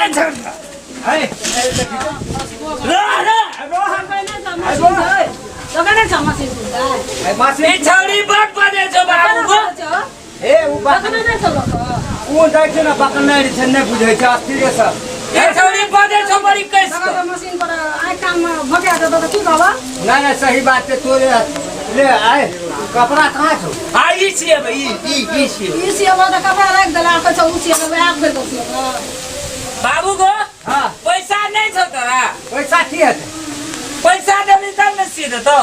ने छोड़ है हम कहने त मसिन है लगने छ मसिन है मसिन छोड़ी बात बजे छ बाबू ए उ बात लगने नै छ लोक उ जाइ छ न पकड़नाइ छ नै बुझै छ अस्तिरे सब ए छोड़ी बजे छ बड़ी कैस लगा मसिन पर आइ काम भगा दे त की कहबा नहीं सही बात है तोरे ले आए कपड़ा कहाँ छो आई छिए भाई ई छिए इसी अब त कपड़ा रख देला त छ उसी अब आग बेर को बाबू को हाँ पैसा नहीं छ तोरा पैसा की है पैसा देली तब न सीधे तो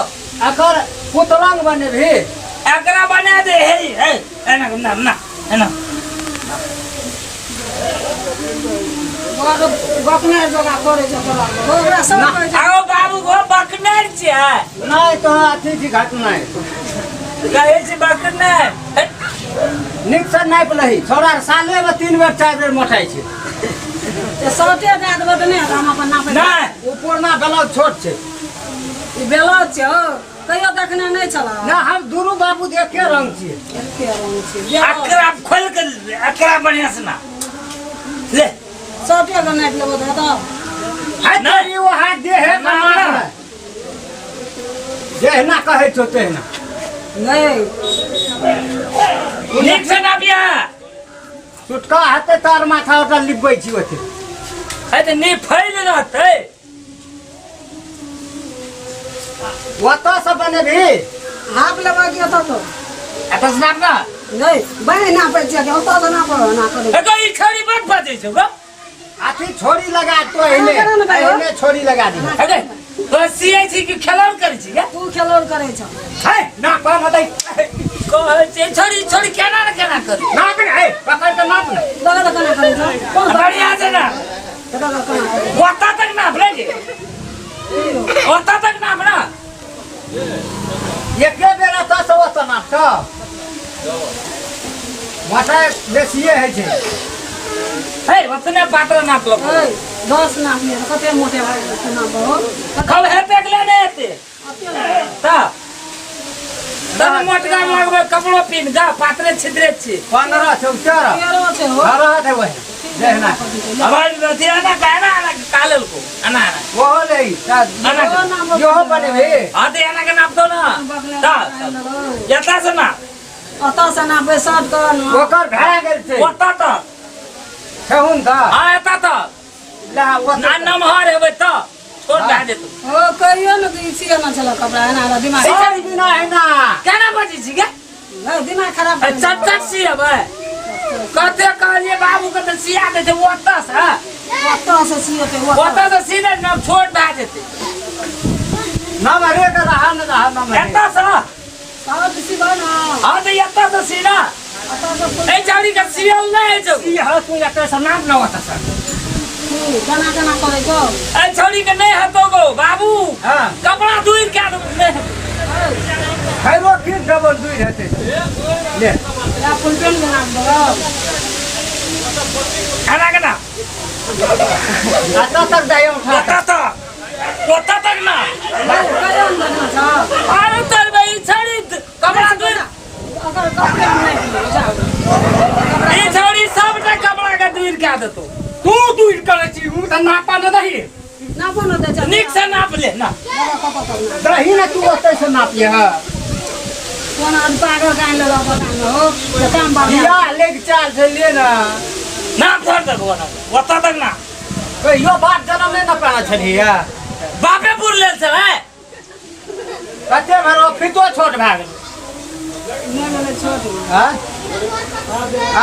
अकर पुतरंग बने भी एकरा बना दे हे एना ना एना और बकने जगह करे छ तोरा ओकरा सब कहे छ आओ बाबू को बकनर छिए नहीं तो अथी की घटना है कहे छी बकनर निक से नहीं पलही छोड़ा साले में 3 बेर 4 बेर मोटाई छे ते सटे दे देबो त नहीं हम अपन नापे नहीं ऊपर ना ब्लाउज छोट छे ई बेलो छ कहियो देखने नहीं छला ना हम दोनों बाबू देखे रंग छे एके रंग छ एकरा खोल के एकरा बढ़िया से ना ले सटे के नाप लेबो त है नहीं वो हाथ दे है ना जे ना कहे छो ते ना नहीं निक से ना बिया चुटका हाथे तार माथा उठा लिपबै छी ओते है त नी फैल रहते वतो सब बने भी हाफ लेबा के त एतस ना ना नहीं बहन ना पे छ के तो ना पर ना करे ए कोई छोरी बट बजे छ गो आथी छोरी लगा तो इने छोरी लगा दी अरे तो सीए छी कि खेलौड़ करे छी के तू खेलोड़ करे छ है ना पा मत कहे छी छोरी केना न केना कर ना कर है पकड़ के ना कर लगा कना करे छ कौन बढ़िया से ना लगा कना करे वता तक ना भले वता तक ना बना ये के बेरा त सब त ना त माथा बेसिए है छे है वतने पात्र ना तो ए 10 नाप ले कते मोटे भाई ना बो कल हेते के लेने हेते ता तब मोटका लगबे कपड़ो पिन जा पात्रे छिद्रे छी 15 14 तेरो छ हो 12 है वही देखना आवाज रथिया ना कहना ना कालल को अना वो ले यो बने भी आते अना के नाप दो ना ता यता से ना अता से ना बेसात कर ओकर भए गेल छे वता त ठहुन दा आ एता त ला वो ना नमहर हेबे त छोड़ दे दे तू ओ कहियो न कि इसी ना चला कपड़ा है ना दिमाग सारी बिना है ना केना बजी छी के दिमाग खराब कर चट सी हेबे कते कहलिए बाबू के त सिया दे छै वता से अता से सियते वता से सीधे न छोड़ दे देते ना मरे का रहा ना मरे एता से सारा किसी बना हां तो यता से सीधा अता से ए जाड़ी का सीरियल नहीं है जो ये हाथ में जाकर सनाम ना होता सर गाना गाना करे को ए छोड़ी के नहीं हतो गो बाबू हां कपड़ा धुई के दो नहीं है वो फिर डबल दुई रहते ले या फुल पेन के नाम दो खाना के ना आता तक जाए उठा वता तक ना कहियो न जा अरे तर भाई छोड़ी कपड़ा धुई अगर कपड़े नहीं जा ए छोड़ी सब कपड़ा के धुई के दे तू धुई करे छी हूं त नापा न दही ना बोलो दे जा निक से नाप ले ना दही ना तू ओते से नाप ले हां कोन पागल कान लगा पता हो तो काम बढ़िया या लेग चाल से ले ना नाप धर दे वता तक ना यो बात जन्म नहीं ना पाना छलिया बापे पुर ले चला कते भरो फितो छोट भाग नहीं छोड़ हां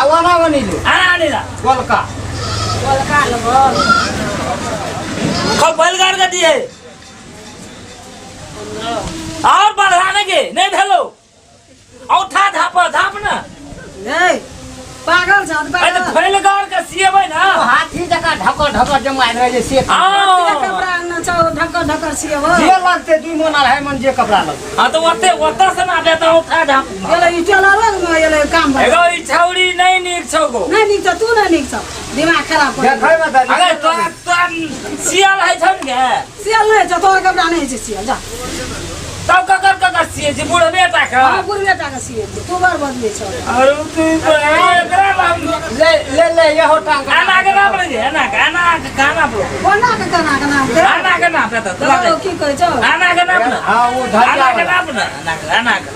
आवाना बनी ले आना नहीं ला गोलका बोल का लगो कल बैलगाड़ का दिए और बढ़ाने के नहीं भेलो और था धाप ना नहीं पागल छ अरे बैलगाड़ का सीएबै ना हाथी जका ढक जमा रहे से कपड़ा न छ ढक सिएबो जे लगते दुई मोना है मन जे कपड़ा लग हां तो वता से ना देता उठा धाप येले इटेला रंग में येले काम बा एगो ई छौड़ी नहीं निक छौगो नहीं निक छ तू नहीं निक छ दिमाग खराब कर देखै में त अरे तो सियाल है छन के सियल नहीं छ तोर कपड़ा नहीं छ सियल जा तब ककर सीए छी बूढ़ बेटा का हां बुढ़ बेटा का सियल तू बार बदले छ अरे तू एकरा ले ये हो टांग आना के नाम ले आना नाप एता तो की कहै छौ आना के नाप ना हाँ वो आना के धरिया नाप ना आना के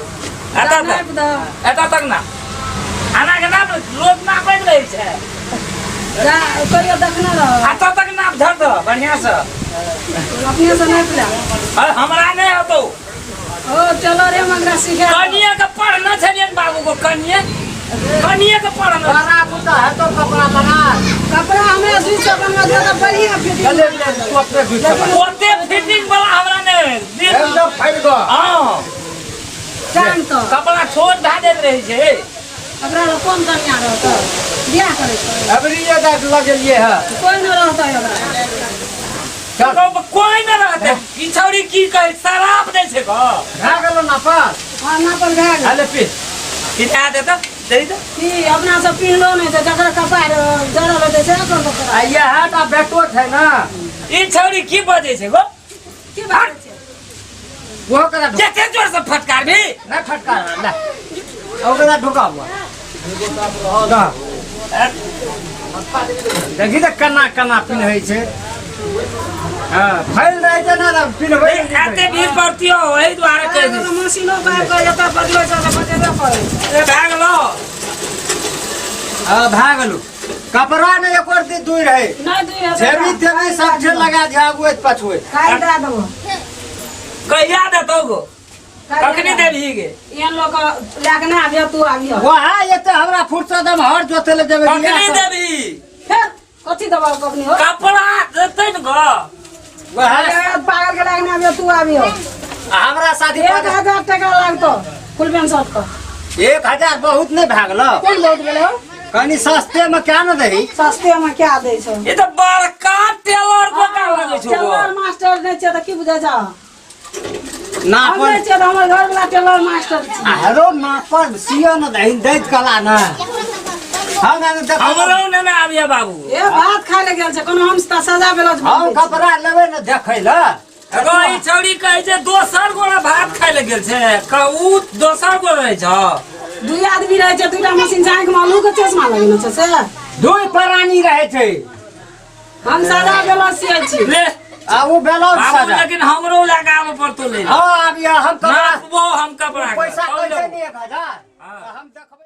एता नाप तक दो एता तक ना आना के नाप लोग नापैत रहै छै जा करियो देखना रह एता तक नाप धर दो बढ़िया से अपने से नाप ले हमरा नहीं होतो ओ चलो रे मगरा सिखा कनिया के पढ़ना छलिए बाबू को कनिया के पढ़ना सारा कुत्ता है तो कपड़ा लगा कपड़ा हमें 200 में दे दो बढ़िया फिटिंग चले ले तो अपने भी ओते फिटिंग वाला हमरा ने एकदम फाइट गो हां जान तो कपड़ा छोट धा देत रहे छै ओकरा लो कोन कन्या रहत बियाह करे छै अबरी ये दाग लगलिए है कोई न रहत ओकरा तो कोई न रहते ई छौरी की कहे शराब दे छै गो भा गेलो ना पास हां नापल भए गेल अले पी किता दे तो दे दे की अपना सब पिनलो नहीं छै जकर कपार जड़ल दे छै कोन पकड़ा आ ये है का बेटो है ना ई छौरी की बजे छै गो की बात छै वो करा जेते जोर से फटकार भी ना फटकार ना ओकरा ढुका हुआ दा देखी त कना कना पिन्है छै हां फैल रहे छै ना पिन्हबै एते भीड़ पड़ती हो एही द्वारा कह दी मशीनो बाहर कर जता बदलै छै से बजेबे पड़ै ए भाग लो आ भागलु कपड़ा ने एक और दी दूर रहे नहीं दुई छेरी तेरी सब छे लगा जागुए पछुए काई दे दबो कहिया दे तो गो कखनी देबही गे एहन लोग लाग ना आबियो तू आबियो वहां ये तो हमरा फुर्सत हम हर जोते ले देबे कखनी देबही फिर कथी दबा कखनी हो कपड़ा देतै न गो वहां पागल के लाग ना आबियो तू आबियो हमरा शादी 1000 टका लागतो फुल पेंट शर्ट का 1000 बहुत नहीं भागलो कौन बहुत गेले हो कनी सस्ते में क्या न दही सस्ते में क्या दे छो ये तो बड़का टेलर दुकान लगे छै गो टेलर मास्टर नै छै त की बुझै छ ना हम पर नै छै त हमर घर वाला टेलर मास्टर छै हरो ना पर सियो न दही दैत कला ना हम ना देख हमरो ने ना आबिया बाबू ए भात खाय ले गेल छै कोनो हम त सजा बेलज हम कपड़ा लेबे न देखै ल एगो ई छौरी कहै छै दोसर गोरा भात खाय ले गेल छै कहू दोसर गोरा रहै छ दुई आदमी रहै छै दुईटा मशीन छै आंख में आलू के चश्मा लगेने छै से दुई प्राणी रहे छै हम सजा बेलज सियै छी ले आ वो बेलौज बाबू सजा लेकिन हमरो लगाबे पड़तो ले हां अब हम कपड़ा नापबो हम कपड़ा पैसा के। कैसे नहीं 1000 हम देखबै